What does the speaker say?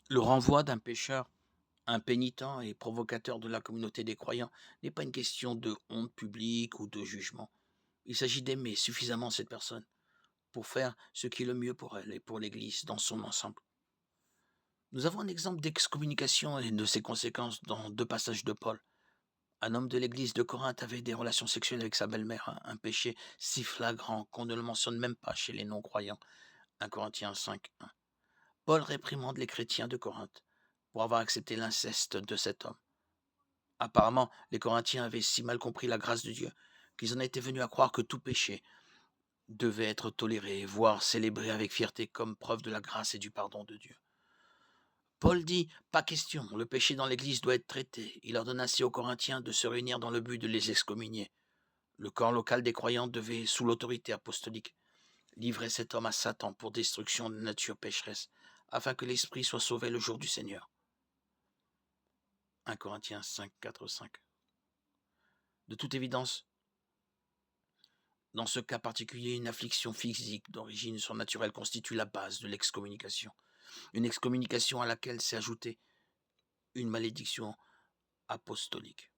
Le renvoi d'un pécheur impénitent et provocateur de la communauté des croyants n'est pas une question de honte publique ou de jugement. Il s'agit d'aimer suffisamment cette personne pour faire ce qui est le mieux pour elle et pour l'Église dans son ensemble. Nous avons un exemple d'excommunication et de ses conséquences dans deux passages de Paul. Un homme de l'église de Corinthe avait des relations sexuelles avec sa belle-mère, un péché si flagrant qu'on ne le mentionne même pas chez les non-croyants. 1 Corinthiens 5, 1. Paul réprimande les chrétiens de Corinthe pour avoir accepté l'inceste de cet homme. Apparemment, les Corinthiens avaient si mal compris la grâce de Dieu qu'ils en étaient venus à croire que tout péché devait être toléré, voire célébré avec fierté comme preuve de la grâce et du pardon de Dieu. Paul dit, pas question, le péché dans l'Église doit être traité. Il ordonne ainsi aux Corinthiens de se réunir dans le but de les excommunier. Le camp local des croyants devait, sous l'autorité apostolique, livrer cet homme à Satan pour destruction de nature pécheresse, afin que l'esprit soit sauvé le jour du Seigneur. 1 Corinthiens 5, 4, 5. De toute évidence, dans ce cas particulier, une affliction physique d'origine surnaturelle constitue la base de l'excommunication. Une excommunication à laquelle s'est ajoutée une malédiction apostolique.